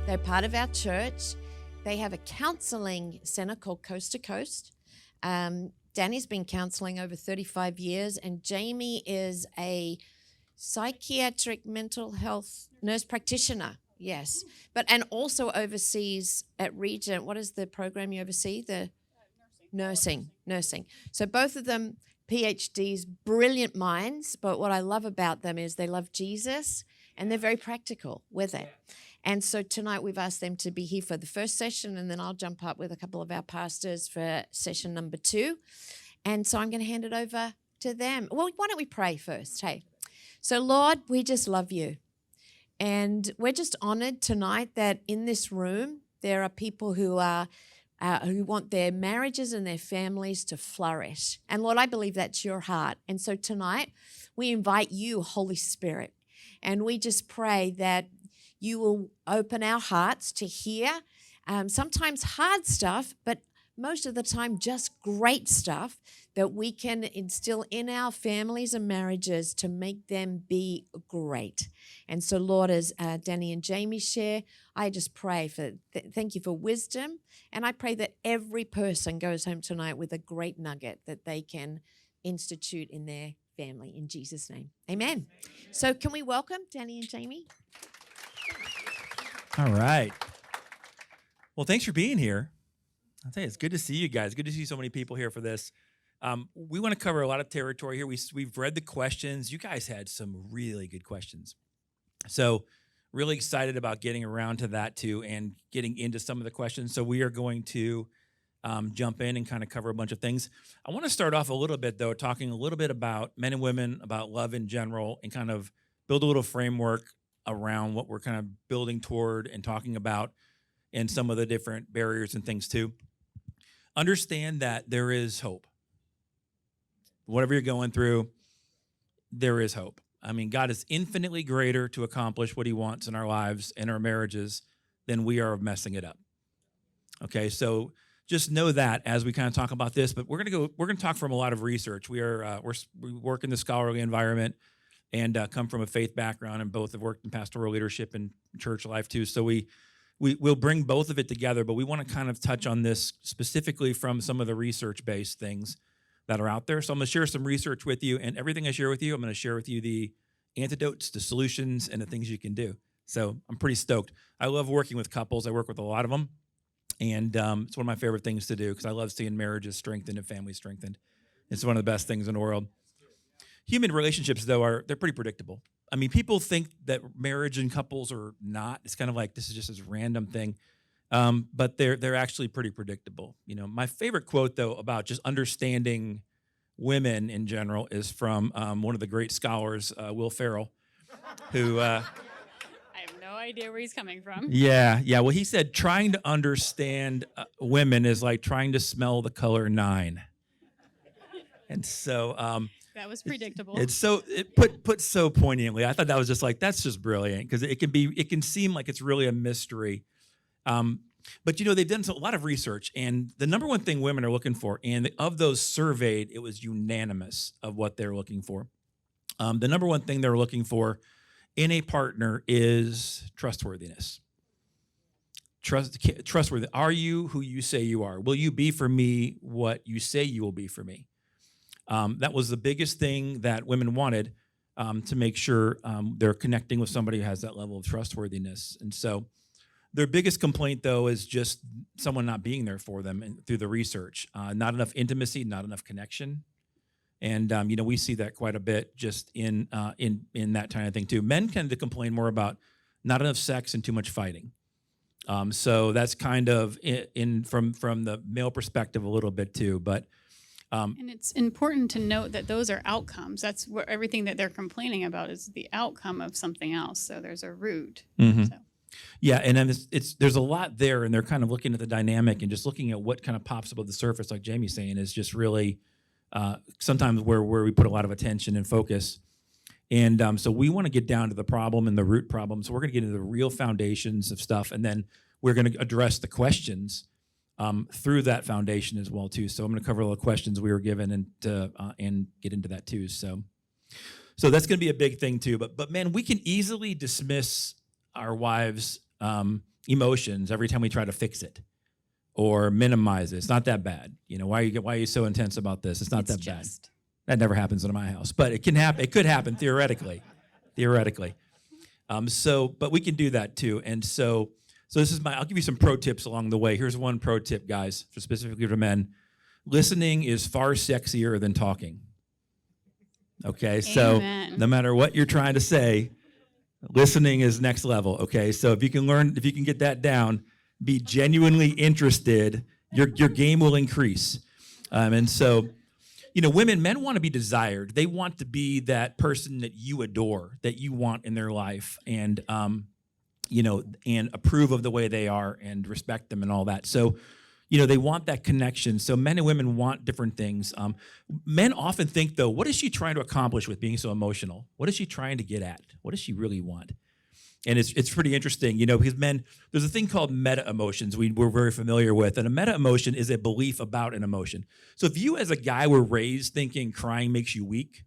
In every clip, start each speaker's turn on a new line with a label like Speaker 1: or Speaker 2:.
Speaker 1: They're part of our church. They have a counseling center called Coast to Coast. Danny's been counseling over 35 years, and Jamie is a psychiatric mental health nurse practitioner. Yes, and also oversees at Regent. What is the program you oversee? The nursing. So both of them PhDs, brilliant minds. But what I love about them is they love Jesus and they're very practical with it. And so tonight we've asked them to be here for the first session, and then I'll jump up with a couple of our pastors for session number 2. And so I'm going to hand it over to them. Well, why don't we pray first? Hey, so Lord, we just love you. And we're just honored tonight that in this room there are people who want their marriages and their families to flourish. And Lord, I believe that's your heart. And so tonight we invite you, Holy Spirit, and we just pray that you will open our hearts to hear sometimes hard stuff, but most of the time just great stuff that we can instill in our families and marriages to make them be great. And so, Lord, as Danny and Jamie share, I just pray thank you for wisdom, and I pray that every person goes home tonight with a great nugget that they can institute in their family. In Jesus' name, amen. So can we welcome Danny and Jamie?
Speaker 2: All right. Well, thanks for being here. I'll tell you, it's good to see you guys. Good to see so many people here for this. We want to cover a lot of territory here. We've read the questions. You guys had some really good questions. So really excited about getting around to that too and getting into some of the questions. So we are going to jump in and kind of cover a bunch of things. I want to start off a little bit, though, talking a little bit about men and women, about love in general, and kind of build a little framework around what we're kind of building toward and talking about and some of the different barriers and things too. Understand that there is hope. Whatever you're going through, there is hope. I mean, God is infinitely greater to accomplish what he wants in our lives and our marriages than we are of messing it up. Okay, so just know that as we kind of talk about this, but we're going to talk from a lot of research. We work in the scholarly environment and come from a faith background, and both have worked in pastoral leadership and church life too. So we'll bring both of it together, but we want to kind of touch on this specifically from some of the research-based things that are out there. So I'm going to share some research with you, and everything I share with you, I'm going to share with you the antidotes, the solutions, and the things you can do. So I'm pretty stoked. I love working with couples. I work with a lot of them, and it's one of my favorite things to do because I love seeing marriages strengthened and families strengthened. It's one of the best things in the world. Human relationships, though, they're pretty predictable. I mean, people think that marriage and couples are not. It's kind of like this is just this random thing, but they're actually pretty predictable. You know, my favorite quote, though, about just understanding women in general is from one of the great scholars, Will Ferrell, who
Speaker 3: I have no idea where he's coming from.
Speaker 2: Yeah. Well, he said trying to understand women is like trying to smell the color 9. And so
Speaker 3: that was predictable.
Speaker 2: It put so poignantly. I thought that was just like, that's just brilliant, because it can seem like it's really a mystery. But they've done a lot of research, and the number one thing women are looking for, and of those surveyed, it was unanimous of what they're looking for. The number one thing they're looking for in a partner is trustworthiness. Trustworthy. Are you who you say you are? Will you be for me what you say you will be for me? That was the biggest thing that women wanted, to make sure they're connecting with somebody who has that level of trustworthiness. And so their biggest complaint, though, is just someone not being there for them through the research. Not enough intimacy, not enough connection. And, we see that quite a bit just in that kind of thing, too. Men tend to complain more about not enough sex and too much fighting. So that's kind of from the male perspective a little bit, too. But
Speaker 3: and it's important to note that those are outcomes. That's where everything that they're complaining about is the outcome of something else. So there's a root.
Speaker 2: Mm-hmm.
Speaker 3: So.
Speaker 2: Yeah, and then there's a lot there, and they're kind of looking at the dynamic and just looking at what kind of pops above the surface, like Jamie's saying, is just really sometimes where we put a lot of attention and focus. And so we want to get down to the problem and the root problem. So we're going to get into the real foundations of stuff, and then we're going to address the questions through that foundation as well, too. So I'm going to cover all the questions we were given and get into that, too. So that's going to be a big thing, too. But man, we can easily dismiss our wives emotions every time we try to fix it or minimize it. It's not that bad. Why are you so intense about this? It's not that bad. That never happens in my house, but it can happen. It could happen theoretically. But we can do that too. And so this is I'll give you some pro tips along the way. Here's one pro tip, guys, specifically for men. Listening is far sexier than talking. Okay, so no matter what you're trying to say, listening is next level. Okay, so if you can get that down, be genuinely interested, your game will increase. And so, men want to be desired. They want to be that person that you adore, that you want in their life, and and approve of the way they are and respect them and all that. So, they want that connection. So men and women want different things. Men often think, though, what is she trying to accomplish with being so emotional? What is she trying to get at? What does she really want? And it's pretty interesting, because men, there's a thing called meta emotions we're very familiar with. And a meta emotion is a belief about an emotion. So if you as a guy were raised thinking crying makes you weak,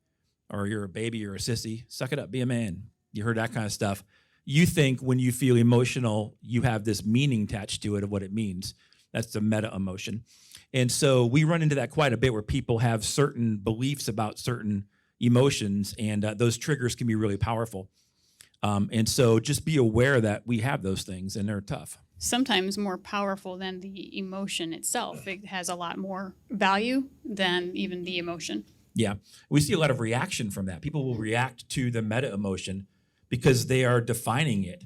Speaker 2: or you're a baby, you're a sissy, suck it up, be a man. You heard that kind of stuff. You think when you feel emotional, you have this meaning attached to it of what it means. That's the meta emotion. And so we run into that quite a bit where people have certain beliefs about certain emotions, and those triggers can be really powerful. And so just be aware that we have those things, and they're tough.
Speaker 3: Sometimes more powerful than the emotion itself. It has a lot more value than even the emotion.
Speaker 2: Yeah. We see a lot of reaction from that. People will react to the meta emotion because they are defining it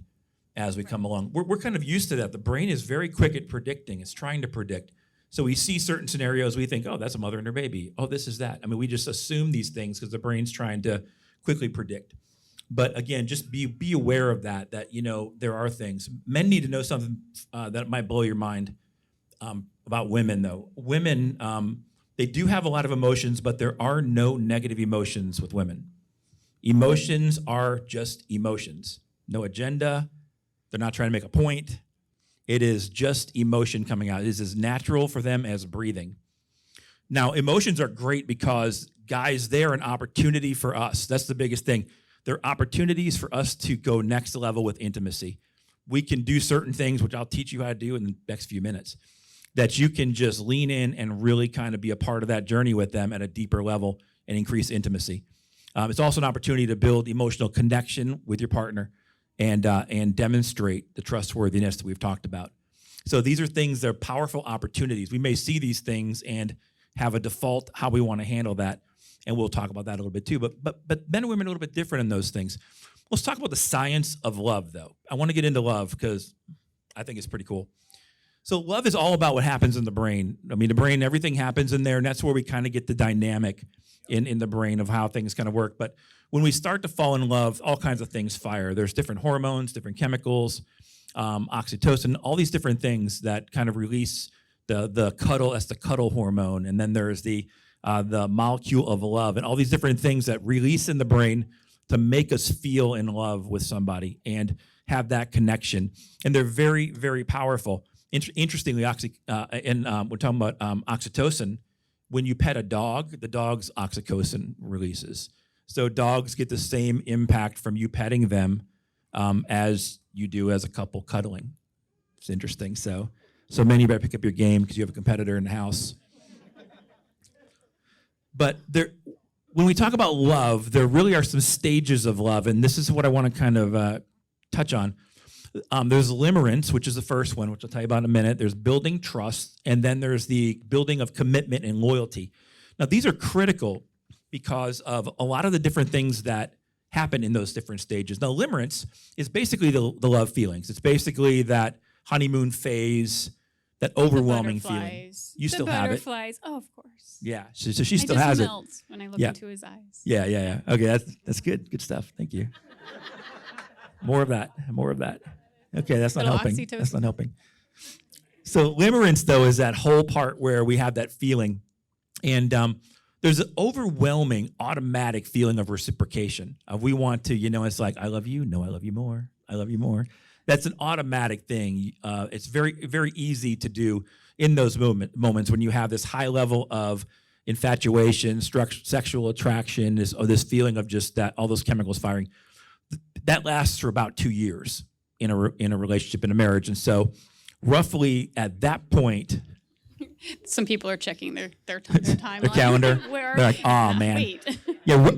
Speaker 2: as we come along. We're kind of used to that. The brain is very quick at predicting. It's trying to predict. So we see certain scenarios, we think, oh, that's a mother and her baby. Oh, this is that. I mean, we just assume these things because the brain's trying to quickly predict. But again, just be aware of that there are things. Men need to know something that might blow your mind about women, though. Women, they do have a lot of emotions, but there are no negative emotions with women. Emotions are just emotions. No agenda. They're not trying to make a point. It is just emotion coming out. It is as natural for them as breathing. Now, emotions are great because, guys, they are an opportunity for us. That's the biggest thing. They're opportunities for us to go next level with intimacy. We can do certain things, which I'll teach you how to do in the next few minutes, that you can just lean in and really kind of be a part of that journey with them at a deeper level and increase intimacy. It's also an opportunity to build emotional connection with your partner and demonstrate the trustworthiness that we've talked about. So these are things that are powerful opportunities. We may see these things and have a default how we want to handle that, and we'll talk about that a little bit too. But men and women are a little bit different in those things. Let's talk about the science of love, though. I want to get into love because I think it's pretty cool. So love is all about what happens in the brain. I mean, the brain, everything happens in there, and that's where we kind of get the dynamic in the brain of how things kind of work. But when we start to fall in love, all kinds of things fire. There's different hormones, different chemicals, oxytocin, all these different things that kind of release the cuddle. That's the cuddle hormone. And then there's the molecule of love, and all these different things that release in the brain to make us feel in love with somebody and have that connection. And they're very, very powerful. Interestingly, we're talking about oxytocin. When you pet a dog, the dog's oxytocin releases. So dogs get the same impact from you petting them as you do as a couple cuddling. It's interesting. So many, you better pick up your game because you have a competitor in the house. But when we talk about love, there really are some stages of love, and this is what I want to kind of touch on. There's limerence, which is the first one, which I'll tell you about in a minute. There's building trust, and then there's the building of commitment and loyalty. Now, these are critical because of a lot of the different things that happen in those different stages. Now, limerence is basically the love feelings. It's basically that honeymoon phase, that overwhelming feeling. You still have it.
Speaker 3: Butterflies, oh, of course.
Speaker 2: Yeah, so she still has it.
Speaker 3: I just melt when I look into his eyes.
Speaker 2: Yeah. Okay, that's good. Good stuff. Thank you. More of that. Okay, that's not helping.
Speaker 3: Oxytocin.
Speaker 2: That's not helping. So limerence, though, is that whole part where we have that feeling. And there's an overwhelming automatic feeling of reciprocation. We want to, it's like, I love you. No, I love you more. I love you more. That's an automatic thing. It's very, very easy to do in those moments when you have this high level of infatuation, sexual attraction, this feeling of just that, all those chemicals firing. That lasts for about 2 years. in a relationship, in a marriage. And so roughly at that point,
Speaker 3: Some people are checking their timeline.
Speaker 2: their calendar,
Speaker 3: Where
Speaker 2: they're like, oh man.
Speaker 3: Wait.
Speaker 2: Yeah,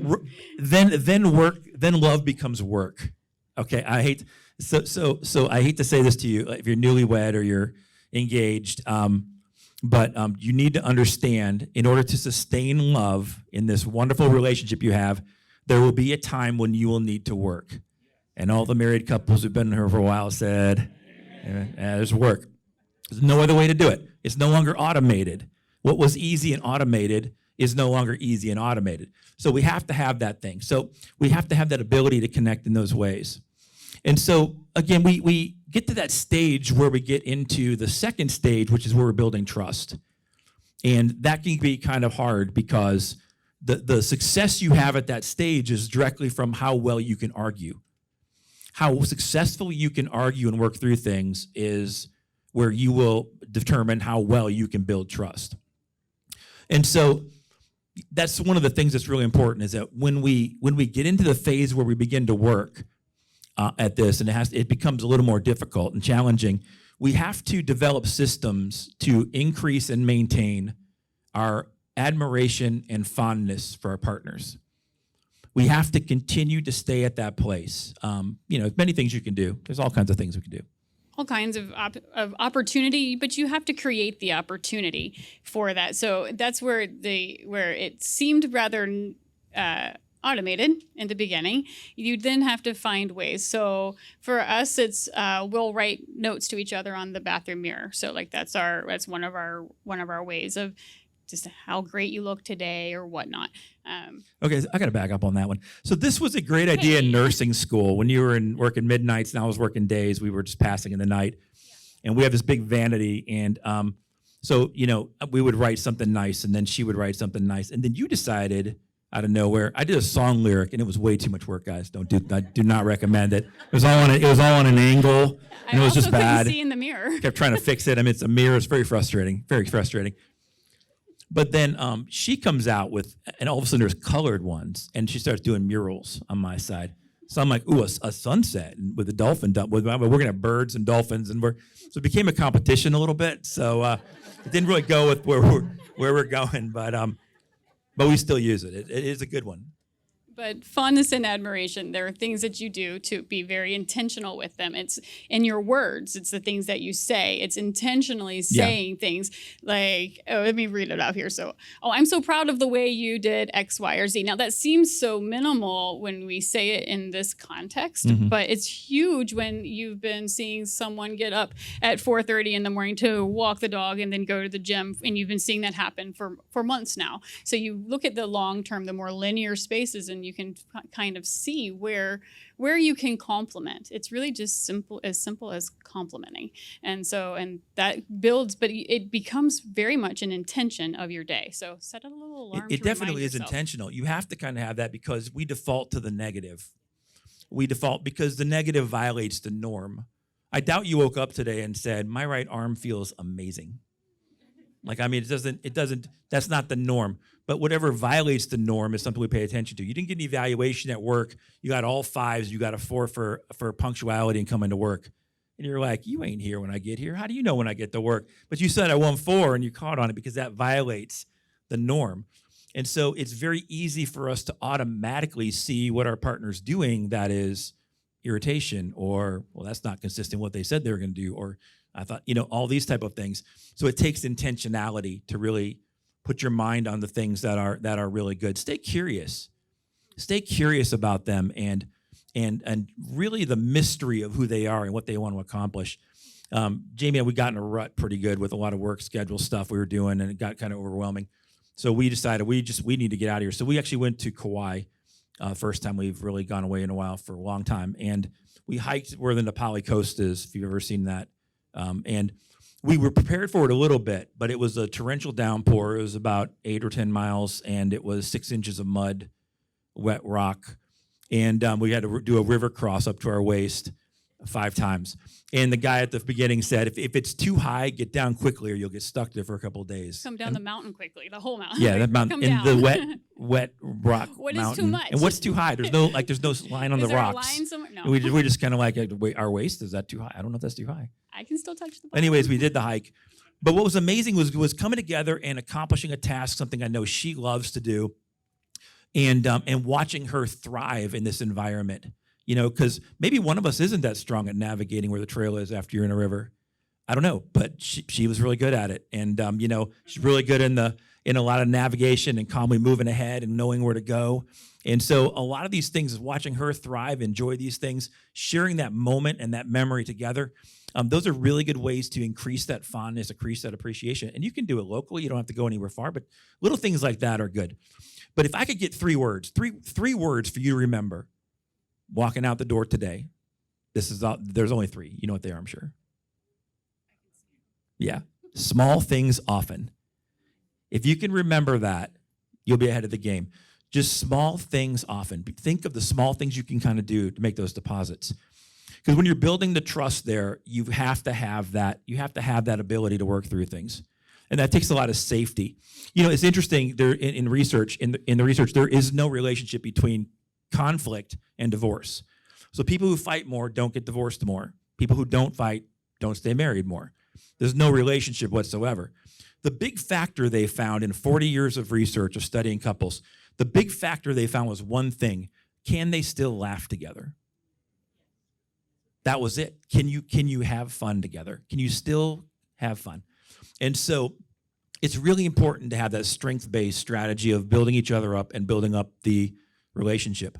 Speaker 2: then work becomes work. Okay, I hate to say this to you, if you're newlywed or you're engaged, but you need to understand, in order to sustain love in this wonderful relationship you have, there will be a time when you will need to work. And all the married couples who've been here for a while said, there's work. There's no other way to do it. It's no longer automated. What was easy and automated is no longer easy and automated. So we have to have that thing. So we have to have that ability to connect in those ways. And so, again, we get to that stage where we get into the second stage, which is where we're building trust. And that can be kind of hard because the success you have at that stage is directly from how well you can argue. How successful you can argue and work through things is where you will determine how well you can build trust. And so that's one of the things that's really important, is that when we get into the phase where we begin to work at this, and it becomes a little more difficult and challenging, we have to develop systems to increase and maintain our admiration and fondness for our partners. We have to continue to stay at that place. Many things you can do. There's all kinds of things we can do.
Speaker 3: All kinds of opportunity, but you have to create the opportunity for that. So that's where it seemed rather automated in the beginning. You then have to find ways. So for us, it's we'll write notes to each other on the bathroom mirror. So like that's one of our ways of just how great you look today or whatnot.
Speaker 2: Okay, I got to back up on that one. So this was a great idea in nursing school. When you were working midnights and I was working days, we were just passing in the night. Yeah. And we have this big vanity. And so we would write something nice, and then she would write something nice. And then you decided out of nowhere, I did a song lyric, and it was way too much work, guys. I do not recommend it. It was all on an angle, and it was just bad.
Speaker 3: I also couldn't see in the mirror.
Speaker 2: Kept trying to fix it. I mean, it's a mirror. It's very frustrating. But then she comes out with, and all of a sudden there's colored ones, and she starts doing murals on my side. So I'm like, ooh, a sunset with a dolphin. We're going to have birds and dolphins, and so it became a competition a little bit. So it didn't really go with where we're going, but we still use it. It is a good one.
Speaker 3: But fondness and admiration, there are things that you do to be very intentional with them. It's in your words. It's the things that you say. It's intentionally saying things like, let me read it out here. So, I'm so proud of the way you did X, Y, or Z. Now, that seems so minimal when we say it in this context, but it's huge when you've been seeing someone get up at 4:30 in the morning to walk the dog and then go to the gym, and you've been seeing that happen for months now. So you look at the long term, the more linear spaces, and you can kind of see where you can compliment. It's really just simple as complimenting. And that builds, but it becomes very much an intention of your day. So set a little alarm.
Speaker 2: It definitely is intentional. You have to kind of have that, because we default to the negative. Because the negative violates the norm. I doubt you woke up today and said, my right arm feels amazing. It doesn't, that's not the norm. But whatever violates the norm is something we pay attention to. You didn't get an evaluation at work. You got all 5s. You got a 4 for punctuality and coming to work. And you're like, you ain't here when I get here. How do you know when I get to work? But you said I won 4, and you caught on it because that violates the norm. And so it's very easy for us to automatically see what our partner's doing that is irritation, or, well, that's not consistent with what they said they were going to do, or I thought, all these type of things. So it takes intentionality to really put your mind on the things that are really good. Stay curious about them, and really the mystery of who they are and what they want to accomplish. Jamie and we got in a rut pretty good with a lot of work schedule stuff we were doing, and it got kind of overwhelming. So we decided we need to get out of here. So we actually went to Kauai, first time we've really gone away in a while, for a long time, and we hiked where the Nepali coast is, if you've ever seen that. And we were prepared for it a little bit, but it was a torrential downpour. It was about 8 or 10 miles, and it was 6 inches of mud, wet rock. And we had to do a river cross up to our waist, 5 times. And the guy at the beginning said, if it's too high, get down quickly or you'll get stuck there for a couple of days.
Speaker 3: Come down the mountain quickly, the whole mountain.
Speaker 2: Yeah, that mountain,
Speaker 3: Come
Speaker 2: and
Speaker 3: down.
Speaker 2: the wet rock
Speaker 3: What is
Speaker 2: mountain.
Speaker 3: too much?
Speaker 2: And what's too high? There's no line on
Speaker 3: Is
Speaker 2: the
Speaker 3: there
Speaker 2: rocks.
Speaker 3: a line somewhere? No.
Speaker 2: We're just kind of like, our waist, is that too high? I don't know if that's too high.
Speaker 3: I can still touch the bottom.
Speaker 2: Anyways, we did the hike. But what was amazing was coming together and accomplishing a task, something I know she loves to do, and watching her thrive in this environment. Because maybe one of us isn't that strong at navigating where the trail is after you're in a river. I don't know, but she was really good at it, and she's really good in a lot of navigation and calmly moving ahead and knowing where to go. And so a lot of these things is watching her thrive, enjoy these things, sharing that moment and that memory together. Those are really good ways to increase that fondness, increase that appreciation. And you can do it locally. You don't have to go anywhere far, but little things like that are good. But if I could get 3 words, three words for you to remember walking out the door today, there's only 3. You know what they are, I'm sure. Yeah. Small things often. If you can remember that, you'll be ahead of the game. Just small things often. Think of the small things you can kind of do to make those deposits. Because when you're building the trust there, you have to have that. You have to have that ability to work through things, and that takes a lot of safety. It's interesting. There in research, in the research, there is no relationship between conflict and divorce. So people who fight more don't get divorced more. People who don't fight don't stay married more. There's no relationship whatsoever. The big factor they found in 40 years of research of studying couples, the big factor they found was one thing: can they still laugh together? That was it. Can you have fun together? Can you still have fun? And so it's really important to have that strength-based strategy of building each other up and building up the relationship.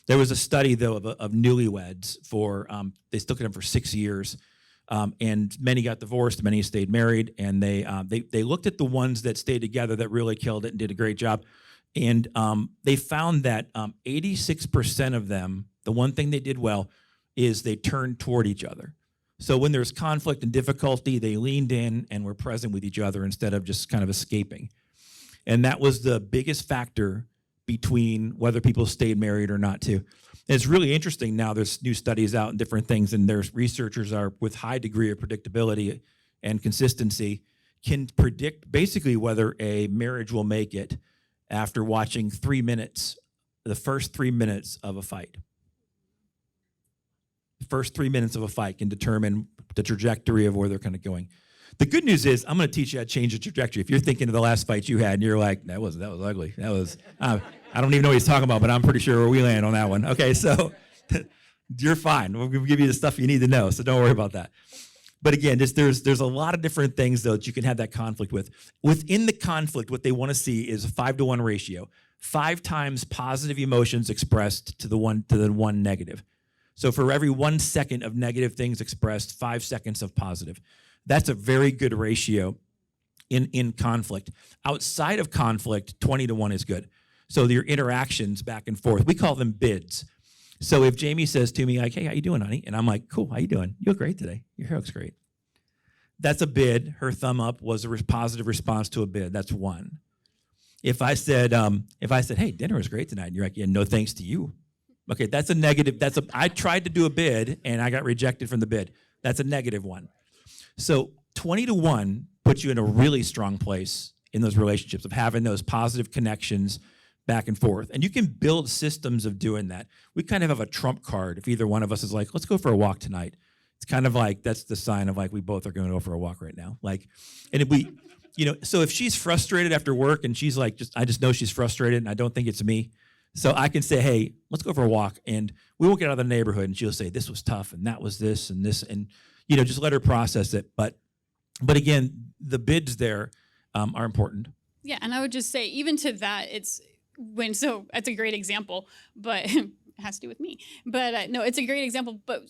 Speaker 2: There was a study, though, of newlyweds they stuck at them for 6 years, and many got divorced, many stayed married, and they looked at the ones that stayed together that really killed it and did a great job, and they found that 86% of them, the one thing they did well is they turned toward each other. So when there's conflict and difficulty, they leaned in and were present with each other instead of just kind of escaping. And that was the biggest factor between whether people stayed married or not, too. And it's really interesting now. There's new studies out and different things, and there's researchers are with high degree of predictability and consistency can predict basically whether a marriage will make it after watching the first 3 minutes of a fight. The first 3 minutes of a fight can determine the trajectory of where they're kind of going. The good news is I'm going to teach you how to change the trajectory. If you're thinking of the last fight you had and you're like, that was ugly. That was, I don't even know what he's talking about, but I'm pretty sure where we land on that one. Okay, so you're fine. We'll give you the stuff you need to know, so don't worry about that. But again, there's a lot of different things, though, that you can have that conflict with. Within the conflict, what they want to see is a 5-to-1 ratio. 5 times positive emotions expressed to the one negative. So for every 1 second of negative things expressed, 5 seconds of positive. That's a very good ratio in conflict. Outside of conflict, 20-to-1 is good. So your interactions back and forth, we call them bids. So if Jamie says to me, like, hey, how you doing, honey? And I'm like, cool, how you doing? You look great today. Your hair looks great. That's a bid. Her thumb up was a positive response to a bid. That's 1. If I said, hey, dinner was great tonight, and you're like, yeah, no thanks to you. Okay, that's a negative. I tried to do a bid, and I got rejected from the bid. That's a negative 1. So 20-to-1 puts you in a really strong place in those relationships of having those positive connections back and forth. And you can build systems of doing that. We kind of have a trump card. If either one of us is like, let's go for a walk tonight. It's kind of like, that's the sign of like, we both are going to go for a walk right now. Like, and if we, so if she's frustrated after work and she's like, I just know she's frustrated and I don't think it's me. So I can say, hey, let's go for a walk, and we won't get out of the neighborhood. And she'll say, this was tough, and that was this, and just let her process it. But again, the bids there are important.
Speaker 3: Yeah, and I would just say, even to that, that's a great example, but it has to do with me. But no, it's a great example, but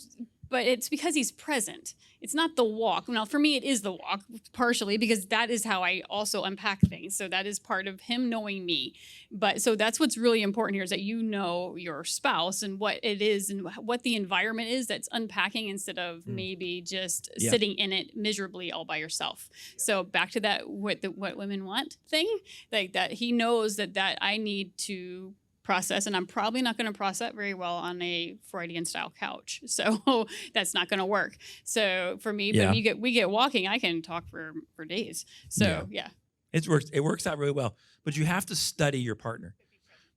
Speaker 3: it's because he's present. It's not the walk. Now, for me, it is the walk, partially, because that is how I also unpack things. So that is part of him knowing me. But so that's what's really important here, is that you know your spouse and what it is and what the environment is that's unpacking, instead of maybe just sitting in it miserably all by yourself. So back to that what women want thing, like that he knows that I need to process, and I'm probably not going to process very well on a Freudian style couch. So that's not going to work. So for me,
Speaker 2: Yeah.
Speaker 3: but we get walking, I can talk for days. So yeah.
Speaker 2: It works out really well. But you have to study your partner.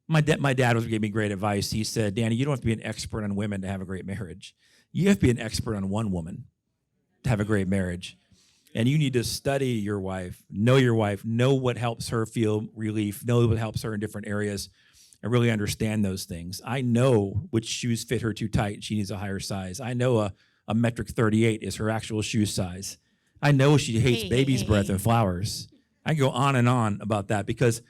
Speaker 2: My dad gave me great advice. He said, Danny, you don't have to be an expert on women to have a great marriage. You have to be an expert on one woman to have a great marriage. And you need to study your wife, know what helps her feel relief, know what helps her in different areas, and really understand those things. I know which shoes fit her too tight. She needs a higher size. I know a metric 38 is her actual shoe size. I know she hates baby's breath and flowers. I can go on and on about that because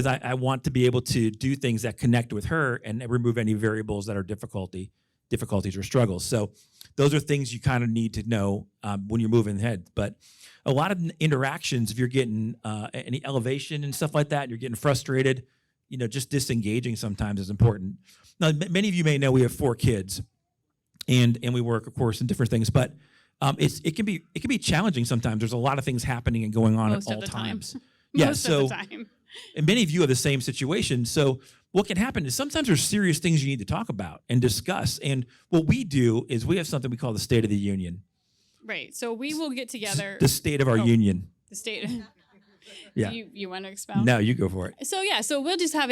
Speaker 2: I want to be able to do things that connect with her and remove any variables that are difficulties or struggles. So those are things you kind of need to know when you're moving ahead. But a lot of interactions, if you're getting any elevation and stuff like that, you're getting frustrated, just disengaging sometimes is important. Now, many of you may know we have 4 kids, and we work, of course, in different things. But it can be challenging sometimes. There's a lot of things happening and going on
Speaker 3: Most
Speaker 2: at
Speaker 3: of
Speaker 2: all
Speaker 3: the time.
Speaker 2: times. Yeah,
Speaker 3: Most of the time.
Speaker 2: And many of you have the same situation. So what can happen is sometimes there's serious things you need to talk about and discuss. And what we do is we have something we call the State of the Union.
Speaker 3: Right. So we will get together.
Speaker 2: The state of our union.
Speaker 3: The state.
Speaker 2: Yeah.
Speaker 3: You want to expound?
Speaker 2: No, you go for it.
Speaker 3: So we'll just have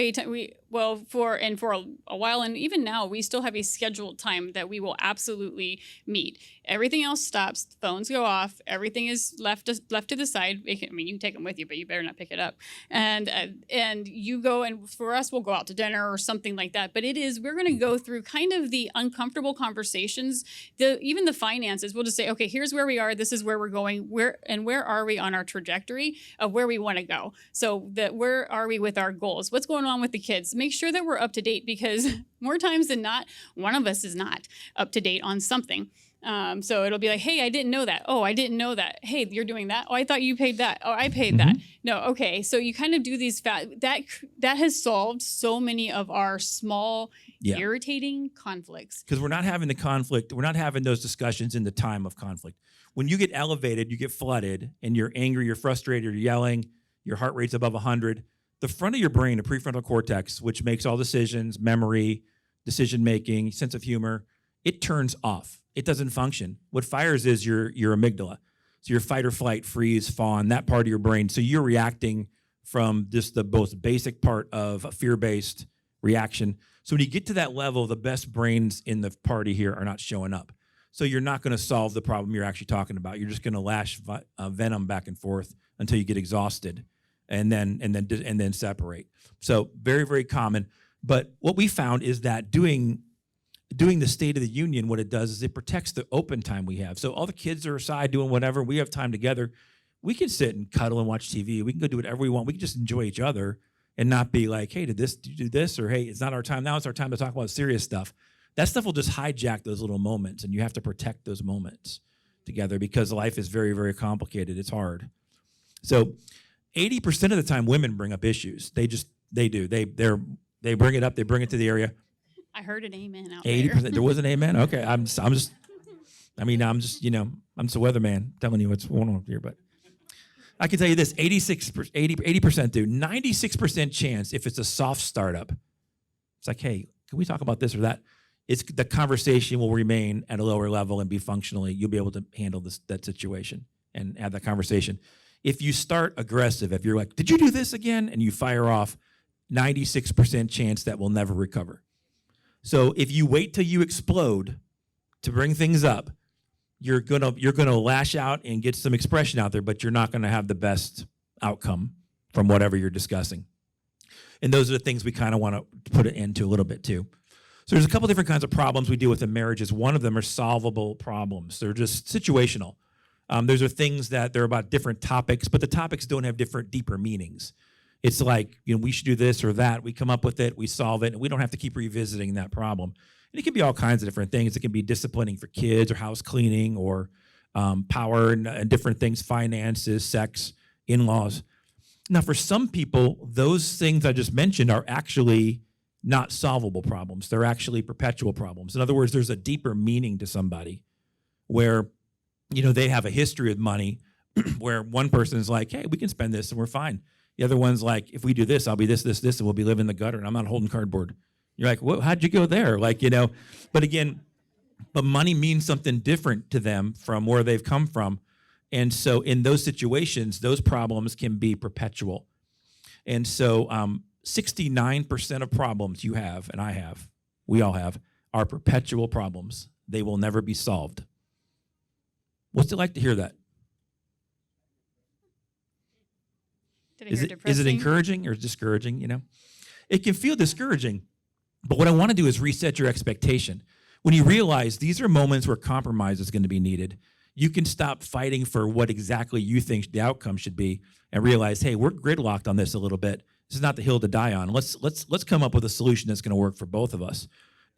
Speaker 3: for a while, and even now we still have a scheduled time that we will absolutely meet. Everything else stops. Phones go off. Everything is left to the side. You can take them with you, but you better not pick it up. And you go, and for us, we'll go out to dinner or something like that. But we're going to go through kind of the uncomfortable conversations. Even the finances. We'll just say, okay, here's where we are. This is where we're going. Where are we on our trajectory of where we want to go? So where are we with our goals? What's going on with the kids? Make sure that we're up to date, because more times than not, one of us is not up to date on something. So it'll be like, hey, I didn't know that. Oh, I didn't know that. Hey, you're doing that. Oh, I thought you paid that. Oh, I paid that. No, okay. So you kind of do these that has solved so many of our small, irritating conflicts.
Speaker 2: Because we're not having the conflict. We're not having those discussions in the time of conflict. When you get elevated, you get flooded, and you're angry, you're frustrated, you're yelling, your heart rate's above 100. The front of your brain, the prefrontal cortex, which makes all decisions, memory, decision-making, sense of humor, it turns off. It doesn't function. What fires is your amygdala. So your fight or flight, freeze, fawn, that part of your brain. So you're reacting from just the most basic part of a fear-based reaction. So when you get to that level, the best brains in the party here are not showing up. So you're not going to solve the problem you're actually talking about. You're just going to lash venom back and forth until you get exhausted, and then separate. So very, very common. But what we found is that doing the State of the Union, what it does is it protects the open time we have. So all the kids are aside doing whatever. We have time together. We can sit and cuddle and watch TV. We can go do whatever we want. We can just enjoy each other and not be like, hey, did you do this? Or hey, it's not our time now. It's our time to talk about serious stuff. That stuff will just hijack those little moments, and you have to protect those moments together because life is very, very complicated. It's hard. So 80% of the time women bring up issues. They do. They bring it up. They bring it to the area.
Speaker 3: I heard an amen out
Speaker 2: 80%.
Speaker 3: there.
Speaker 2: There was an amen? Okay. I'm just a weatherman telling you what's going on here. But I can tell you this, 80% do. 96% chance if it's a soft startup. It's like, hey, can we talk about this or that? It's the conversation will remain at a lower level and be functionally, you'll be able to handle that situation and have that conversation. If you start aggressive, if you're like, did you do this again? And you fire off, 96% chance that will never recover. So if you wait till you explode to bring things up, you're gonna lash out and get some expression out there, but you're not gonna have the best outcome from whatever you're discussing. And those are the things we kind of want to put it into a little bit too. So there's a couple different kinds of problems we deal with in marriages. One of them are solvable problems. They're just situational. Those are things that they're about different topics, but the topics don't have different, deeper meanings. It's like, we should do this or that. We come up with it, we solve it, and we don't have to keep revisiting that problem. And it can be all kinds of different things. It can be disciplining for kids or house cleaning or power and different things, finances, sex, in-laws. Now, for some people, those things I just mentioned are actually not solvable problems. They're actually perpetual problems. In other words, there's a deeper meaning to somebody where, they have a history with money where one person is like, hey, we can spend this and we're fine. The other one's like, if we do this, I'll be this, this, this, and we'll be living in the gutter, and I'm not holding cardboard. You're like, well, how'd you go there? Like, but again, but money means something different to them from where they've come from. And so in those situations, those problems can be perpetual. And so 69% of problems you have, and I have, we all have, are perpetual problems. They will never be solved. What's it like to hear that? Is it encouraging or discouraging, It can feel discouraging, but what I want to do is reset your expectation. When you realize these are moments where compromise is going to be needed, you can stop fighting for what exactly you think the outcome should be and realize, hey, we're gridlocked on this a little bit. This is not the hill to die on. Let's come up with a solution that's going to work for both of us.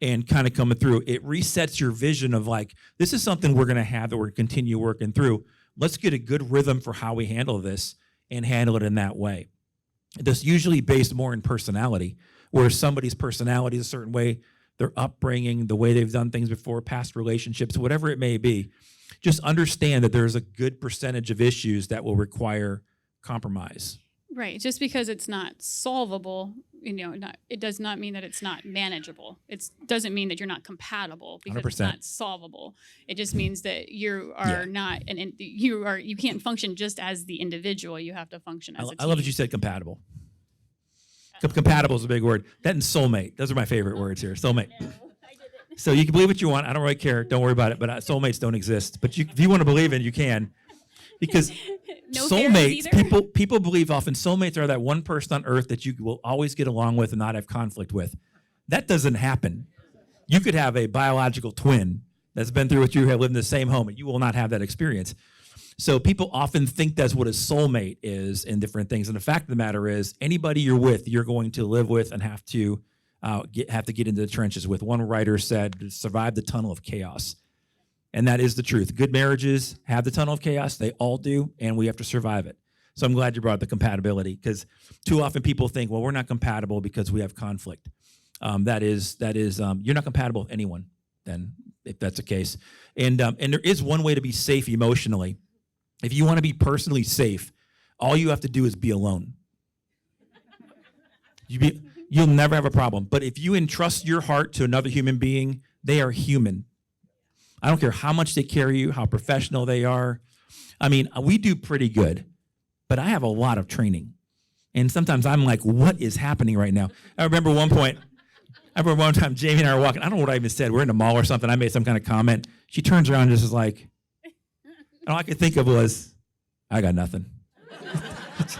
Speaker 2: And kind of coming through, it resets your vision of like, this is something we're going to have that we're going to continue working through. Let's get a good rhythm for how we handle this and handle it in that way. That's usually based more in personality, where somebody's personality is a certain way, their upbringing, the way they've done things before, past relationships, whatever it may be. Just understand that there's a good percentage of issues that will require compromise.
Speaker 3: Right. Just because it's not solvable, it does not mean that it's not manageable. It doesn't mean that you're not compatible because 100%. It's not solvable. It just means that you are not, you can't function just as the individual. You have to function as a team.
Speaker 2: I love that you said compatible. Compatible is a big word. That and soulmate. Those are my favorite words here. Soulmate. No, I didn't. So you can believe what you want. I don't really care. Don't worry about it. But soulmates don't exist. But if you want to believe in, you can. Because no soulmates, people believe often soulmates are that one person on earth that you will always get along with and not have conflict with. That doesn't happen. You could have a biological twin that's been through what you have lived in the same home, and you will not have that experience. So people often think that's what a soulmate is in different things. And the fact of the matter is, anybody you're with, you're going to live with and have to get into the trenches with. One writer said, survive the tunnel of chaos. And that is the truth. Good marriages have the tunnel of chaos. They all do, and we have to survive it. So I'm glad you brought up the compatibility, because too often people think, well, we're not compatible because we have conflict. That is, you're not compatible with anyone then, if that's the case. And there is one way to be safe emotionally. If you want to be personally safe, all you have to do is be alone. You'll never have a problem. But if you entrust your heart to another human being, they are human. I don't care how much they carry you, how professional they are. I mean, we do pretty good, but I have a lot of training. And sometimes I'm like, what is happening right now? I remember one time Jamie and I were walking. I don't know what I even said. We're in a mall or something. I made some kind of comment. She turns around and just is like, and all I could think of was, I got nothing. That's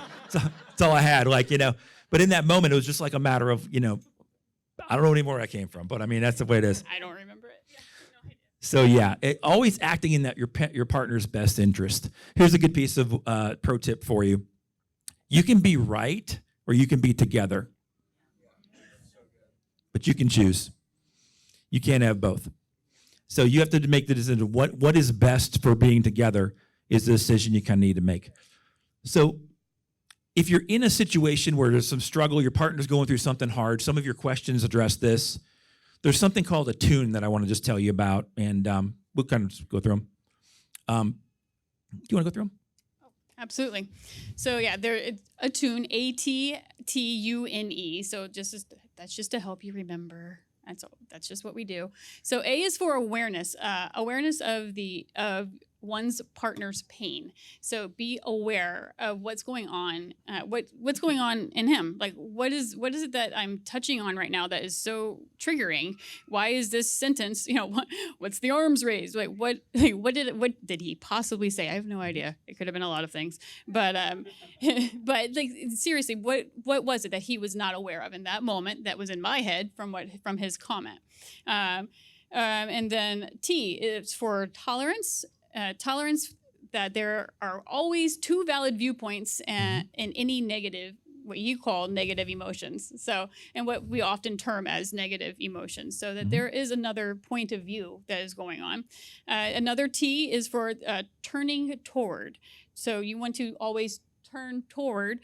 Speaker 2: all I had, But in that moment, it was just like a matter of, I don't know anymore where I came from. But I mean, that's the way it is.
Speaker 3: I don't remember it.
Speaker 2: So always acting in your partner's best interest. Here's a good piece of pro tip for you. You can be right or you can be together, but you can choose. You can't have both. So you have to make the decision. What is best for being together is the decision you kind of need to make. So if you're in a situation where there's some struggle, your partner's going through something hard, some of your questions address this. There's something called a tune that I want to just tell you about, and we'll kind of just go through them. Do you want to go through them?
Speaker 3: Oh, absolutely. So yeah, it's a tune, ATTUNE. So that's just to help you remember. That's just what we do. So A is for awareness, awareness of one's partner's pain. So be aware of what's going on, what's going on in him. Like what is it that I'm touching on right now that is so triggering? Why is this sentence? What's the arms raised? Like what did he possibly say? I have no idea. It could have been a lot of things, but but like seriously, what was it that he was not aware of in that moment that was in my head from his comment? And then T is for tolerance. Tolerance that there are always two valid viewpoints in any negative, what you call negative emotions. So, and what we often term as negative emotions. So that there is another point of view that is going on. Another T is for turning toward. So you want to always turn toward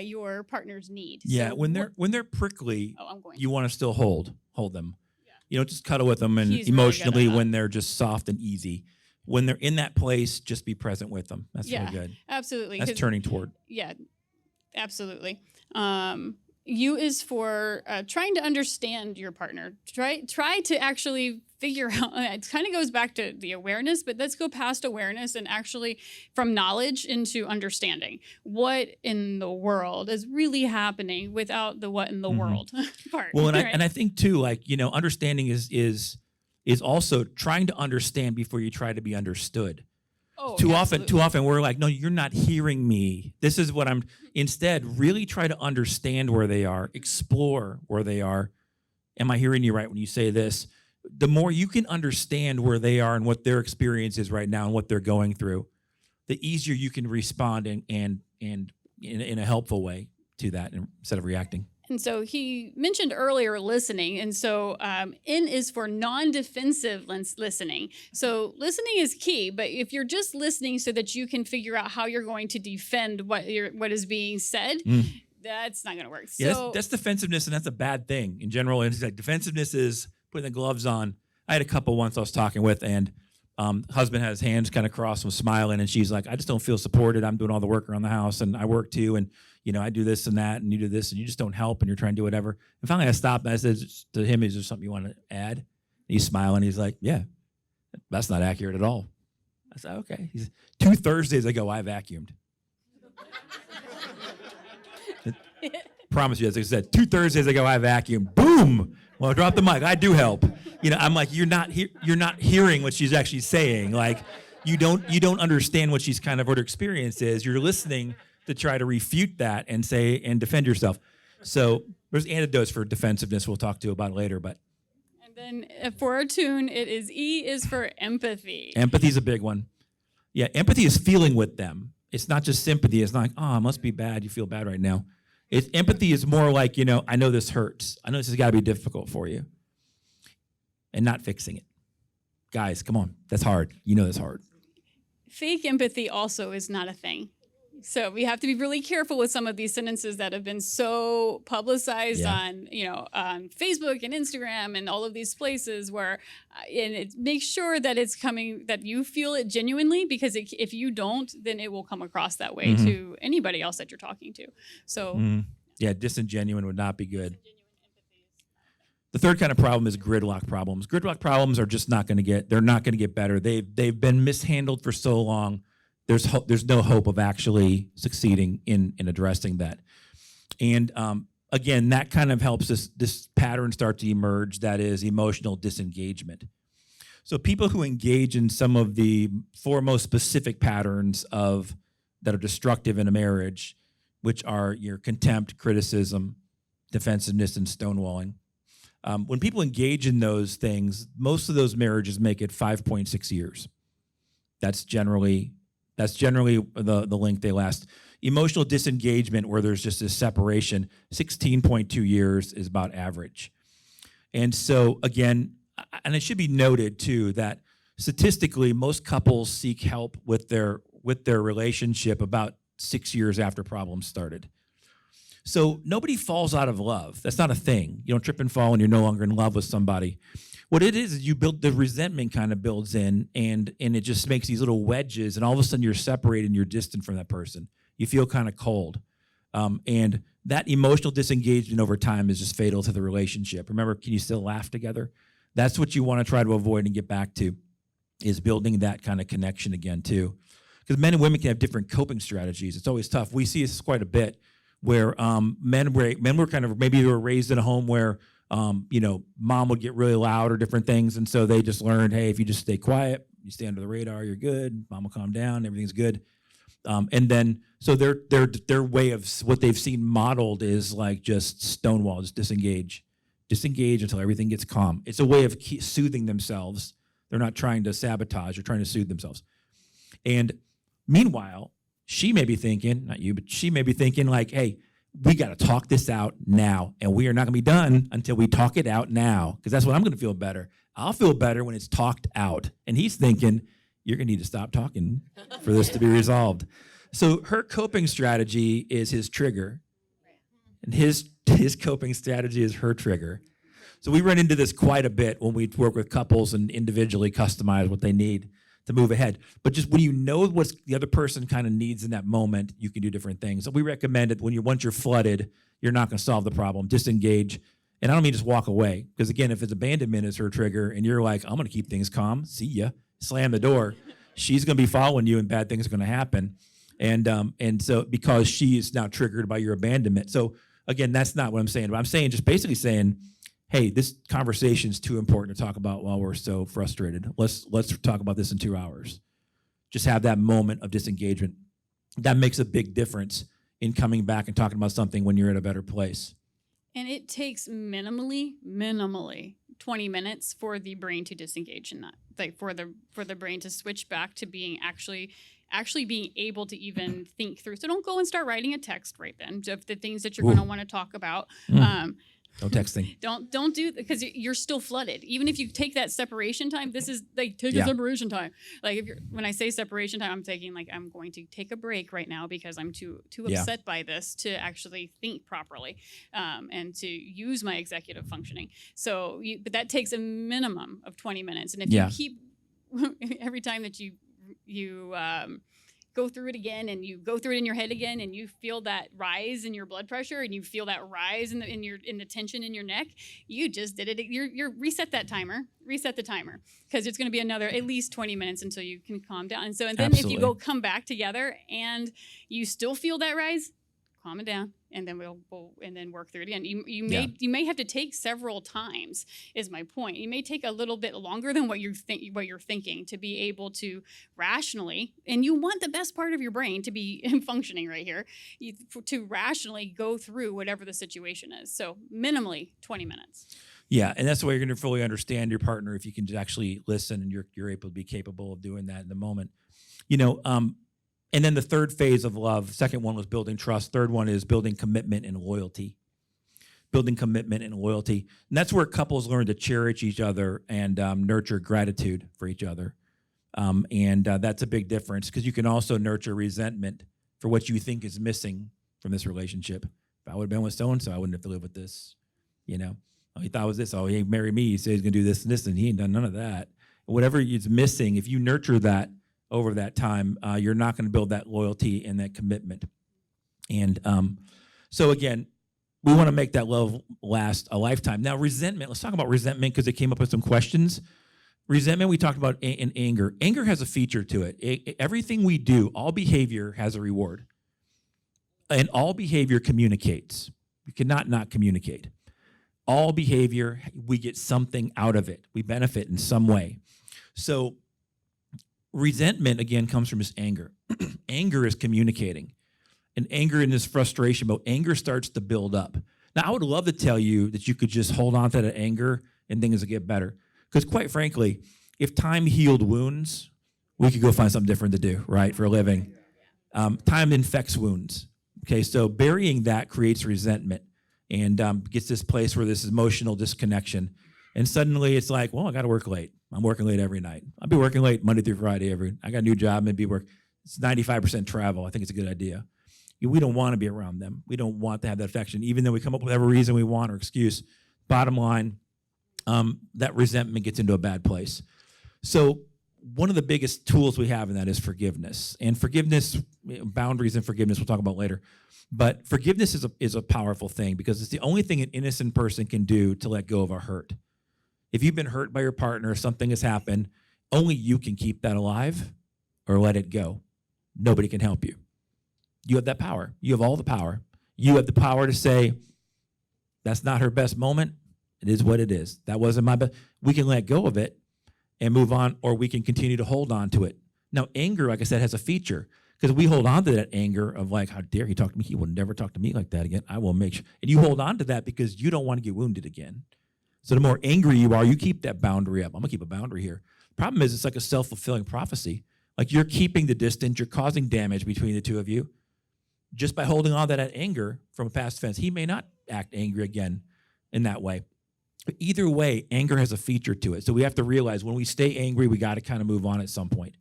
Speaker 3: your partner's need.
Speaker 2: Yeah,
Speaker 3: so
Speaker 2: when they're prickly, you want to still hold them. Yeah. You don't just cuddle with them and emotionally really when they're just soft and easy. When they're in that place, just be present with them. That's really good.
Speaker 3: Absolutely.
Speaker 2: That's turning toward.
Speaker 3: Yeah. Absolutely. U is for trying to understand your partner. Try to actually figure out. It kind of goes back to the awareness, but let's go past awareness and actually from knowledge into understanding what in the world is really happening without the what in the world part.
Speaker 2: Well,
Speaker 3: right?
Speaker 2: and I think too, like, understanding is also trying to understand before you try to be understood.
Speaker 3: Oh,
Speaker 2: Too
Speaker 3: absolutely.
Speaker 2: often we're like, no, you're not hearing me. This is what I'm. Instead, really try to understand where they are, explore where they are. Am I hearing you right when you say this? The more you can understand where they are and what their experience is right now and what they're going through, the easier you can respond and in a helpful way to that instead of reacting.
Speaker 3: And so he mentioned earlier listening. And so N is for non-defensive listening. So listening is key, but if you're just listening so that you can figure out how you're going to defend what is being said, that's not going to work.
Speaker 2: Yeah,
Speaker 3: So
Speaker 2: that's defensiveness, and that's a bad thing in general. And it's like defensiveness is putting the gloves on. I had a couple once I was talking with, and husband had his hands kind of crossed and was smiling, and she's like, I just don't feel supported. I'm doing all the work around the house, and I work too, and I do this and that, and you do this, and you just don't help, and you're trying to do whatever. And finally I stopped, and I said to him, is there something you want to add? And he's smiling. He's like, yeah, that's not accurate at all. I said, okay. He's 2 Thursdays ago, I vacuumed. Promise you, as I said, 2 Thursdays ago, I vacuumed. Boom! Well, drop the mic. I do help. I'm like, you're not hearing what she's actually saying. Like, you don't understand what she's kind of what her experience is. You're listening to try to refute that and say and defend yourself. So there's antidotes for defensiveness we'll talk to about later. But
Speaker 3: and then for our tune, it is E is for empathy.
Speaker 2: Empathy is a big one. Yeah, empathy is feeling with them. It's not just sympathy. It's not like, oh, it must be bad. You feel bad right now. Empathy is more like, I know this hurts. I know this has got to be difficult for you. And not fixing it. Guys, come on. That's hard. That's hard.
Speaker 3: Fake empathy also is not a thing. So we have to be really careful with some of these sentences that have been so publicized on Facebook and Instagram and all of these places where, and it makes sure that it's coming, that you feel it genuinely, because if you don't, then it will come across that way to anybody else that you're talking to. So
Speaker 2: yeah, disingenuine would not be good. The third kind of problem is gridlock problems. Gridlock problems are just not going to get better. They've been mishandled for so long. There's no hope of actually succeeding in addressing that. And again, that kind of helps this pattern start to emerge, that is emotional disengagement. So people who engage in some of the 4 most specific patterns that are destructive in a marriage, which are your contempt, criticism, defensiveness, and stonewalling. When people engage in those things, most of those marriages make it 5.6 years. That's generally the length they last. Emotional disengagement, where there's just this separation, 16.2 years is about average. And so again, and it should be noted too that statistically, most couples seek help with their relationship about 6 years after problems started. So nobody falls out of love. That's not a thing. You don't trip and fall and you're no longer in love with somebody. What it is you build, the resentment kind of builds in, and it just makes these little wedges, and all of a sudden you're separated and you're distant from that person. You feel kind of cold. And that emotional disengagement over time is just fatal to the relationship. Remember, can you still laugh together? That's what you want to try to avoid and get back to, is building that kind of connection again too. Because men and women can have different coping strategies. It's always tough. We see this quite a bit where men were kind of, maybe they were raised in a home where mom would get really loud or different things. And so they just learned, hey, if you just stay quiet, you stay under the radar, you're good. Mom will calm down, everything's good. And then, so their way of what they've seen modeled is like just stonewall, just disengage until everything gets calm. It's a way of soothing themselves. They're not trying to sabotage, they're trying to soothe themselves. And meanwhile, she may be thinking, not you, but she may be thinking like, hey, we got to talk this out now, and we are not going to be done until we talk it out now, because that's when I'm going to feel better. I'll feel better when it's talked out. And he's thinking, you're going to need to stop talking for this to be resolved. So her coping strategy is his trigger, and his coping strategy is her trigger. So we run into this quite a bit when we work with couples and individually customize what they need to move ahead. But just when you know what the other person kind of needs in that moment, you can do different things. So we recommend it once you're flooded, you're not going to solve the problem. Disengage. And I don't mean just walk away. Because again, if it's abandonment is her trigger and you're like, I'm going to keep things calm, see ya, slam the door, she's going to be following you and bad things are going to happen. And so because she is now triggered by your abandonment. So again, that's not what I'm saying. But I'm saying, just basically saying, hey, this conversation is too important to talk about while we're so frustrated. Let's talk about this in 2 hours. Just have that moment of disengagement. That makes a big difference in coming back and talking about something when you're at a better place.
Speaker 3: And it takes minimally 20 minutes for the brain to disengage in that. Like for the brain to switch back to being actually being able to even think through. So don't go and start writing a text right then of the things that you're going to want to talk about.
Speaker 2: No texting.
Speaker 3: Don't do, because you're still flooded. Even if you take that separation time, this is like take a separation time. Like when I say separation time, I'm thinking like I'm going to take a break right now because I'm too upset by this to actually think properly and to use my executive functioning. So, but that takes a minimum of 20 minutes. And if you keep every time that you go through it again and you go through it in your head again and you feel that rise in your blood pressure and you feel that rise in the tension in your neck, you just did it. You're reset the timer because it's going to be another at least 20 minutes until you can calm down. And then
Speaker 2: Absolutely.
Speaker 3: if you come back together and you still feel that rise, calm it down, and then we'll and then work through it again. You may have to take several times, is my point. You may take a little bit longer than what you're thinking to be able to rationally, and you want the best part of your brain to be functioning right here, to rationally go through whatever the situation is. So minimally 20 minutes.
Speaker 2: Yeah, and that's the way you're going to fully understand your partner if you can just actually listen and you're able to be capable of doing that in the moment. And then the third phase of love, second one was building trust. Third one is building commitment and loyalty. Building commitment and loyalty. And that's where couples learn to cherish each other and nurture gratitude for each other. And that's a big difference because you can also nurture resentment for what you think is missing from this relationship. If I would have been with so-and-so, I wouldn't have to live with this. Oh, he thought it was this. Oh, he married me. He said he's going to do this and this, and he ain't done none of that. Whatever is missing, if you nurture that over that time, you're not going to build that loyalty and that commitment. And so again, we want to make that love last a lifetime. Now, resentment, let's talk about resentment because it came up with some questions. Resentment, we talked about in anger. Anger has a feature to it. Everything we do, all behavior has a reward. And all behavior communicates. We cannot not communicate. All behavior, we get something out of it. We benefit in some way. So resentment, again, comes from this anger. Anger is communicating. And anger in this frustration, but anger starts to build up. Now, I would love to tell you that you could just hold on to that anger and things will get better. Because quite frankly, if time healed wounds, we could go find something different to do, right, for a living. Time infects wounds. Okay, so burying that creates resentment and gets this place where this emotional disconnection. And suddenly it's like, well, I got to work late. I'm working late every night. I'll be working late Monday through Friday. I got a new job and it's 95% travel. I think it's a good idea. We don't want to be around them. We don't want to have that affection, even though we come up with every reason we want or excuse. Bottom line, that resentment gets into a bad place. So one of the biggest tools we have in that is forgiveness. And forgiveness, boundaries and forgiveness, we'll talk about later. But forgiveness is a powerful thing because it's the only thing an innocent person can do to let go of a hurt. If you've been hurt by your partner, something has happened, only you can keep that alive or let it go. Nobody can help you. You have that power. You have all the power. You have the power to say, that's not her best moment. It is what it is. That wasn't my best. We can let go of it and move on, or we can continue to hold on to it. Now, anger, like I said, has a feature because we hold on to that anger of like, how dare he talk to me? He will never talk to me like that again. I will make sure. And you hold on to that because you don't want to get wounded again. So the more angry you are, you keep that boundary up. I'm going to keep a boundary here. Problem is, it's like a self-fulfilling prophecy. Like you're keeping the distance. You're causing damage between the two of you just by holding on to that anger from a past offense. He may not act angry again in that way. But either way, anger has a feature to it. So we have to realize when we stay angry, we got to kind of move on at some point.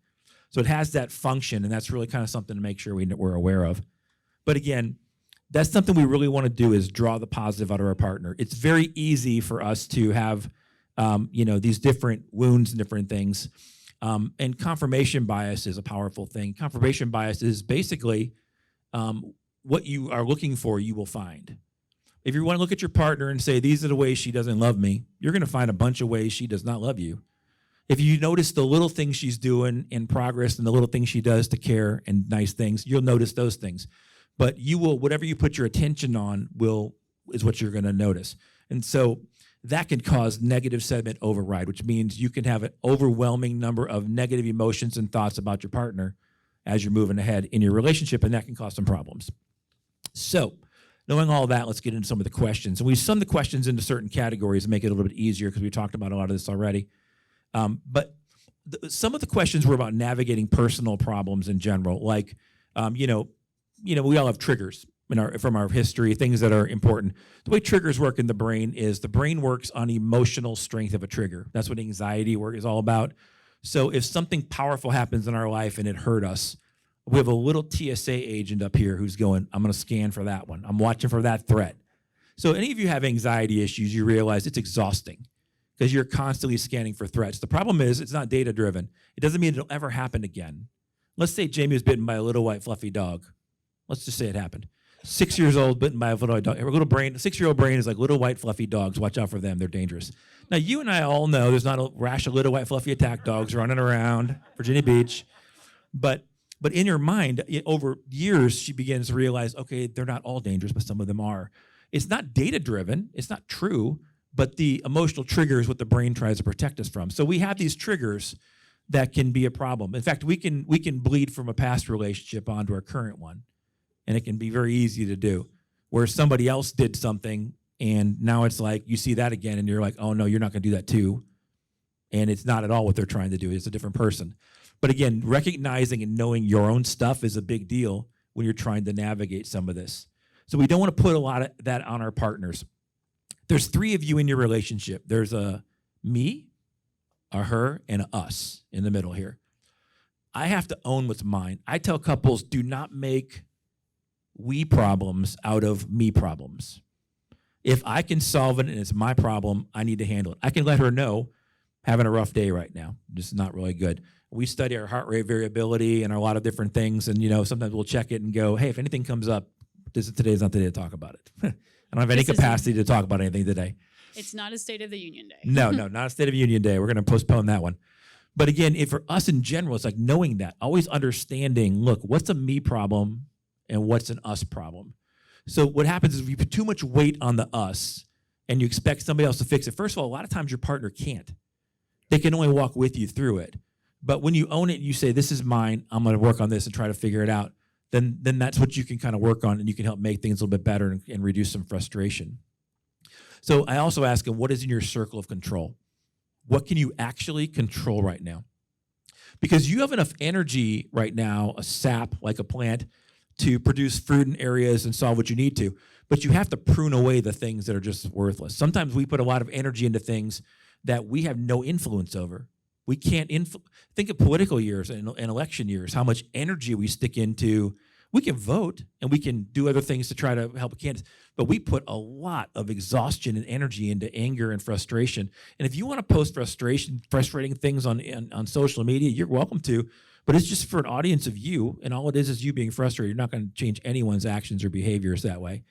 Speaker 2: So it has that function, and that's really kind of something to make sure we're aware of. But again, that's something we really want to do is draw the positive out of our partner. It's very easy for us to have, these different wounds and different things. And confirmation bias is a powerful thing. Confirmation bias is basically what you are looking for, you will find. If you want to look at your partner and say, these are the ways she doesn't love me, you're going to find a bunch of ways she does not love you. If you notice the little things she's doing in progress and the little things she does to care and nice things, you'll notice those things. But you will, whatever you put your attention on is what you're going to notice. And so that can cause negative sentiment override, which means you can have an overwhelming number of negative emotions and thoughts about your partner as you're moving ahead in your relationship, and that can cause some problems. So knowing all that, let's get into some of the questions. And we sum the questions into certain categories and make it a little bit easier because we talked about a lot of this already. But some of the questions were about navigating personal problems in general, like, we all have triggers from our history, things that are important. The way triggers work in the brain is the brain works on emotional strength of a trigger. That's what anxiety work is all about. So if something powerful happens in our life and it hurt us, we have a little TSA agent up here who's going, I'm going to scan for that one. I'm watching for that threat. So any of you have anxiety issues, you realize it's exhausting because you're constantly scanning for threats. The problem is it's not data driven. It doesn't mean it'll ever happen again. Let's say Jamie was bitten by a little white fluffy dog. Let's just say it happened. 6 years old, bitten by a little white dog. A little brain, a 6-year-old brain is like little white fluffy dogs. Watch out for them. They're dangerous. Now, you and I all know there's not a rash of little white fluffy attack dogs running around Virginia Beach. But in your mind, over years, she begins to realize, okay, they're not all dangerous, but some of them are. It's not data driven. It's not true. But the emotional trigger is what the brain tries to protect us from. So we have these triggers that can be a problem. In fact, we can bleed from a past relationship onto our current one. And it can be very easy to do, where somebody else did something, and now it's like you see that again, and you're like, oh, no, you're not going to do that too. And it's not at all what they're trying to do. It's a different person. But again, recognizing and knowing your own stuff is a big deal when you're trying to navigate some of this. So we don't want to put a lot of that on our partners. There's 3 of you in your relationship. There's a me, a her, and a us in the middle here. I have to own what's mine. I tell couples, do not make we problems out of me problems. If I can solve it and it's my problem, I need to handle it. I can let her know, having a rough day right now. This is not really good. We study our heart rate variability and a lot of different things, and sometimes we'll check it and go, hey, if anything comes up, today's not the day to talk about it. I don't have any capacity to talk about anything today.
Speaker 3: It's not a State of the Union Day.
Speaker 2: No, not a State of Union Day. We're going to postpone that one. But again, for us in general, it's like knowing that, always understanding, look, what's a me problem and what's an us problem? So what happens is if you put too much weight on the us and you expect somebody else to fix it, first of all, a lot of times your partner can't. They can only walk with you through it. But when you own it and you say, this is mine, I'm going to work on this and try to figure it out, then that's what you can kind of work on, and you can help make things a little bit better and reduce some frustration. So I also ask them, what is in your circle of control? What can you actually control right now? Because you have enough energy right now, a sap like a plant, to produce fruit in areas and solve what you need to. But you have to prune away the things that are just worthless. Sometimes we put a lot of energy into things that we have no influence over. We can't think of political years and election years, how much energy we stick into. We can vote and we can do other things to try to help a candidate, but we put a lot of exhaustion and energy into anger and frustration. And if you want to post frustrating things on social media, you're welcome to, but it's just for an audience of you, and all it is you being frustrated. You're not going to change anyone's actions or behaviors that way.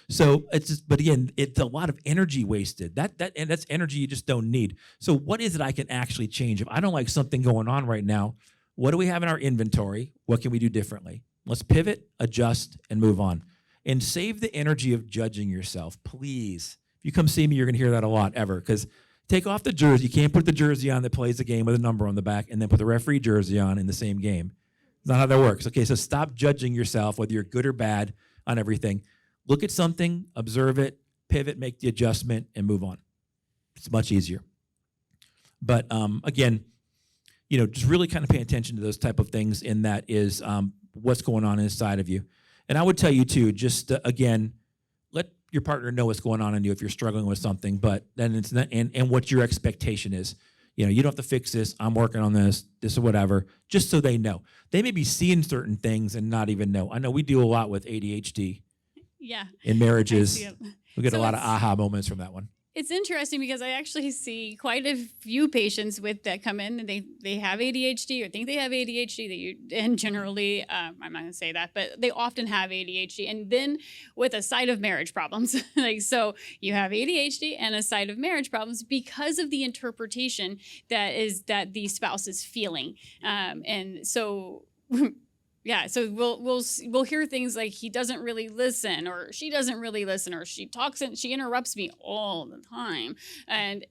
Speaker 2: So but again, it's a lot of energy wasted. And that's energy you just don't need. So what is it I can actually change? If I don't like something going on right now, what do we have in our inventory? What can we do differently? Let's pivot, adjust, and move on. And save the energy of judging yourself, please. If you come see me, you're going to hear that a lot, ever, because take off the jersey. You can't put the jersey on that plays the game with a number on the back and then put the referee jersey on in the same game. It's not how that works. Okay, so stop judging yourself, whether you're good or bad on everything. Look at something, observe it, pivot, make the adjustment, and move on. It's much easier. But again, just really kind of pay attention to those type of things, and that is what's going on inside of you. And I would tell you too, just again, let your partner know what's going on in you if you're struggling with something, but then it's not, and what your expectation is. You don't have to fix this. I'm working on this or whatever, just so they know. They may be seeing certain things and not even know. I know we deal a lot with ADHD.
Speaker 3: Yeah.
Speaker 2: In marriages.
Speaker 3: We
Speaker 2: get a lot of aha moments from that one.
Speaker 3: It's interesting because I actually see quite a few patients with that come in and they have ADHD or think they have ADHD. And generally, I'm not going to say that, but they often have ADHD. And then with a side of marriage problems, so you have ADHD and a side of marriage problems because of the interpretation that the spouse is feeling. And so. Yeah, so we'll hear things like he doesn't really listen, or she doesn't really listen, or she talks and she interrupts me all the time. And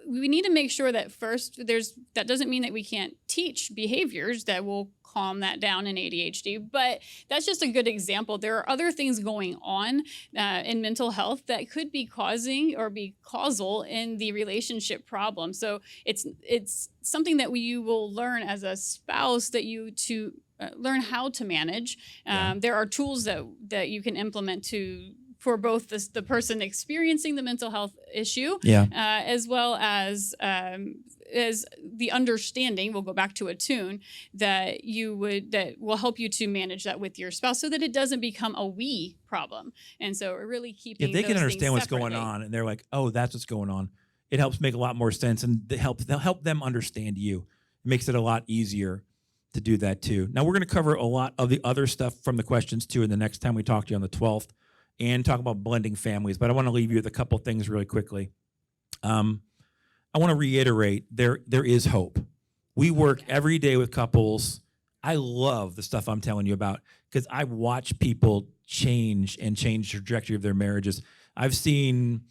Speaker 3: we need to make sure that first that doesn't mean that we can't teach behaviors that will calm that down in ADHD, but that's just a good example. There are other things going on in mental health that could be causing or be causal in the relationship problem. So it's something that you will learn as a spouse to learn how to manage. There are tools that you can implement for both the person experiencing the mental health issue, as well as the understanding. We'll go back to attune that will help you to manage that with your spouse, so that it doesn't become a we problem. And so really keeping
Speaker 2: if they can understand what's
Speaker 3: separately.
Speaker 2: going on, and they're like, oh, that's what's going on, it helps make a lot more sense, and they'll help them understand you. It makes it a lot easier to do that too. Now we're going to cover a lot of the other stuff from the questions too in the next time we talk to you on the 12th, and talk about blending families. But I want to leave you with a couple things really quickly. I want to reiterate, there is hope. We work every day with couples. I love the stuff I'm telling you about because I watch people change the trajectory of their marriages. I've seen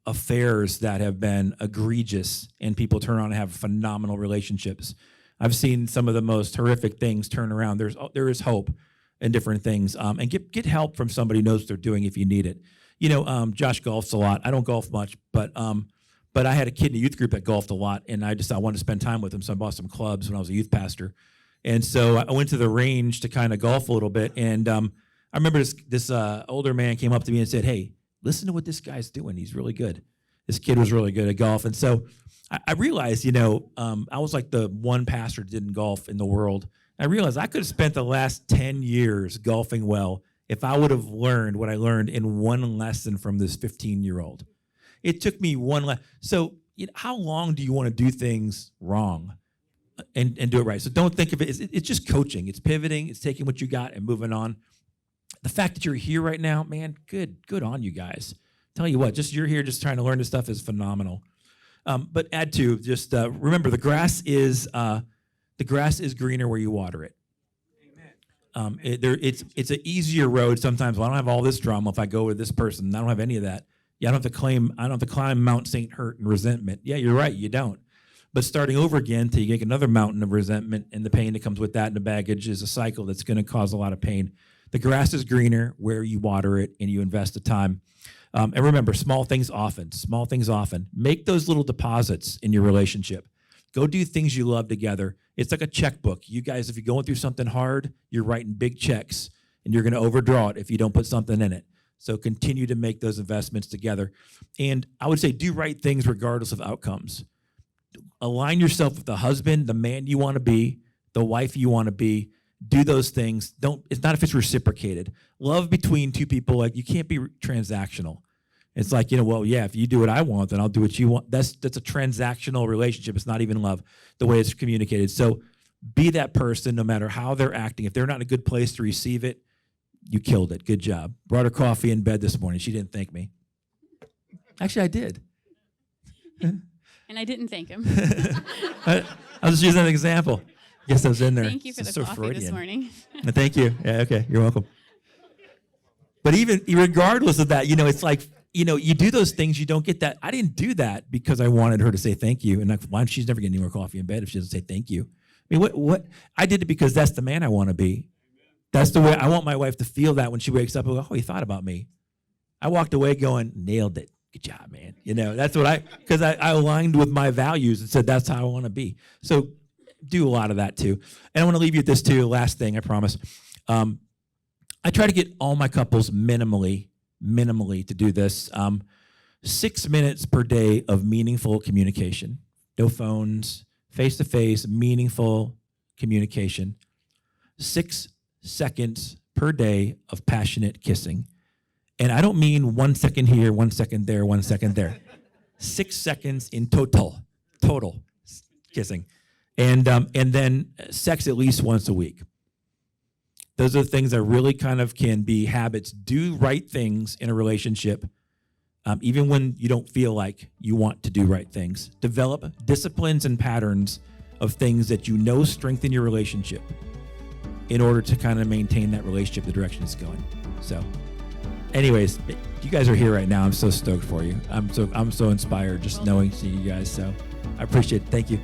Speaker 2: affairs that have been egregious and people turn on and have phenomenal relationships. I've seen some of the most horrific things turn around. There is hope in different things, and get help from somebody who knows what they're doing if you need it. Josh golfs a lot. I don't golf much, but I had a kid in a youth group that golfed a lot, and I wanted to spend time with him, so I bought some clubs when I was a youth pastor. And so I went to the range to kind of golf a little bit, and I remember this older man came up to me and said, "Hey, listen to what this guy's doing. He's really good." This kid was really good at golf. And so I realized, I was like the one pastor that didn't golf in the world. I realized I could have spent the last 10 years golfing well if I would have learned what I learned in one lesson from this 15-year-old. It took me one lesson. So how long do you want to do things wrong and do it right? So don't think of it. It's just coaching. It's pivoting. It's taking what you got and moving on. The fact that you're here right now, man, good on you guys. Tell you what, just you're here just trying to learn this stuff is phenomenal. But add to, just remember, the grass is greener where you water it. Amen. It's an easier road sometimes. Well, I don't have all this drama if I go with this person. I don't have any of that. Yeah, I don't have to climb Mount St. Hurt and resentment. Yeah, you're right, you don't. But starting over again till you get another mountain of resentment and the pain that comes with that and the baggage is a cycle that's going to cause a lot of pain. The grass is greener where you water it and you invest the time. And remember, small things often. Make those little deposits in your relationship. Go do things you love together. It's like a checkbook. You guys, if you're going through something hard, you're writing big checks, and you're going to overdraw it if you don't put something in it. So continue to make those investments together. And I would say do right things regardless of outcomes. Align yourself with the husband, the man you want to be, the wife you want to be. Do those things. It's not if it's reciprocated. Love between two people, like you can't be transactional. It's like, if you do what I want, then I'll do what you want. That's a transactional relationship. It's not even love, the way it's communicated. So be that person no matter how they're acting. If they're not in a good place to receive it, you killed it. Good job. Brought her coffee in bed this morning. She didn't thank me. Actually, I did.
Speaker 3: And I didn't thank him.
Speaker 2: I was just using an example. Guess I was in there.
Speaker 3: Thank you for the coffee Freudian. This morning.
Speaker 2: Thank you. Yeah, okay. You're welcome. But even regardless of that, it's like, you do those things, you don't get that. I didn't do that because I wanted her to say thank you. And why she's never getting any more coffee in bed if she doesn't say thank you. I mean, what? I did it because that's the man I want to be. That's the way I want my wife to feel that when she wakes up and go, oh, he thought about me. I walked away going, nailed it. Good job, man. That's what because I aligned with my values and said, that's how I want to be. So do a lot of that too. And I want to leave you with this too. Last thing, I promise. I try to get all my couples minimally to do this. 6 minutes per day of meaningful communication. No phones, face-to-face, meaningful communication. 6 seconds per day of passionate kissing. And I don't mean 1 second here, 1 second there, 1 second there. 6 seconds in total kissing. And then sex at least once a week. Those are the things that really kind of can be habits. Do right things in a relationship, even when you don't feel like you want to do right things. Develop disciplines and patterns of things that you know strengthen your relationship in order to kind of maintain that relationship, the direction it's going. So anyways, you guys are here right now. I'm so stoked for you. I'm so inspired just knowing seeing you guys. So I appreciate it. Thank you.